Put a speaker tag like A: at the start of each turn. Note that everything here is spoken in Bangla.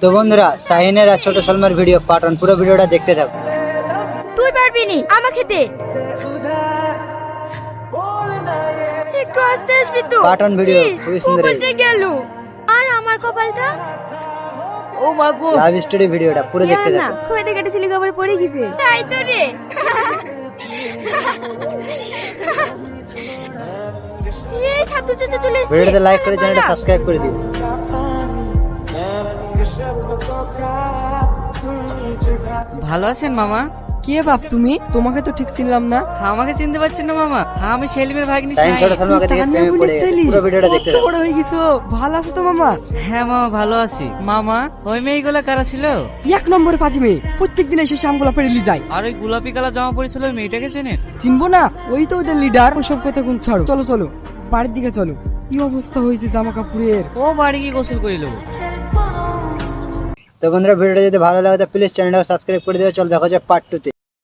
A: তো বন্ধুরা, শাহিনের আর ছোট সালমার ভিডিও পার্ট 1 পুরো ভিডিওটা দেখতে থাকো।
B: তুই পারবি নি, আমাকে দে। একটু আস্তে আসবি তো।
A: পার্ট 1 ভিডিও খুবই সুন্দর
B: কপালটা গেল। আর আমার কপালটা
C: ও মাগো,
A: লাভ স্টোরি ভিডিওটা পুরো দেখতে
B: না,
A: থাকো।
B: হয়ে দেখে ছেলে কবার পড়ে গেছে। তাই তো রে। এই ছাত্র চাচা চলে এসেছে।
A: ভিডিওতে লাইক করে চ্যানেলটা সাবস্ক্রাইব করে দিও।
C: ভালো আছেন মামা?
D: কে বাপ তুমি? তোমাকে তো ঠিক চিনলাম না।
C: আমাকে চিনতে পারছেন না মামা? আমি সেলিমের ভাগ্নি
A: শাহিন ছোট
C: শাহিন।
A: সালমাকে দেখে
D: তানিয়া
A: প্রেমে
D: বলে
A: পড়ে গেছে।
D: ছেলে।
A: পুরো ভিডিওটা দেখতে
D: কত
A: থাকো।
D: বড় হয়ে গেছো। ভালো আছো তো মামা?
C: হ্যাঁ মামা ভালো আছি। মামা ওই মেয়েগুলা কারা ছিল?
D: এক নম্বরে পাঁচ মেয়ে, প্রত্যেক দিন এসে শামগুলা পেরিয়ে যায়।
C: আর ওই গোলাপি কালার জামা পরেছিল ওই মেয়েটাকে চেনেন?
D: চিনবো না? ওই তো ওদের লিডার। সব কথা কোন ছাড়ো, চলো চলো বাড়ির দিকে চলো। কি অবস্থা হয়েছে জামা কাপড়ের।
C: ও বাড়ি গিয়ে গোসল করিল।
A: তো বন্ধুরা, ভিডিওটা যদি ভালো লাগে তো প্লিজ চ্যানেলটা সাবস্ক্রাইব করে দিও। চল দেখা যাক পার্ট 2 তে।